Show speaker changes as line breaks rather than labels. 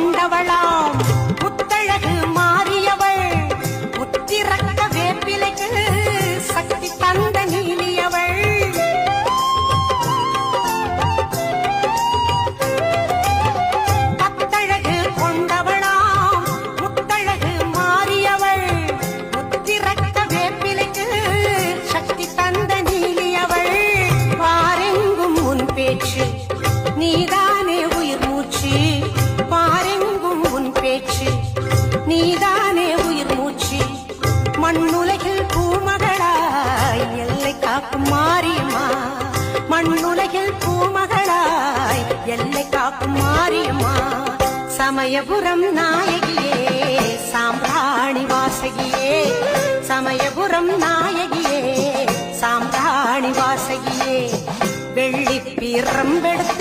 கொண்டவளாம் முத்தழகு மாறியவள் முத்திரக்க வேப்பிலைக்கு சக்தி தந்த நீலியவள் பத்தழகு கொண்டவளாம் முத்தழகு மாறியவள் முத்திரக்க வேப்பிலைக்கு சக்தி தந்த நீலியவள் பாரெங்கும் உன் பேச்சு நீதானே உயிர் மூச்சு பாரெங்கும் உன் பேச்சு நீதானே உயிர் மூச்சு மண்ணுலகில் பூமகளாய் எல்லை காக்கும் மாரியம்மா மண்ணுலகில் பூமகளாய் எல்லை காக்கும் மாரியம்மா சமயபுரம் நாயகியே சாம்பிராணி வாசகியே சமயபுரம் நாயகியே சாம்பிராணி வாசகியே வெள்ளி பிரம்பெடுத்து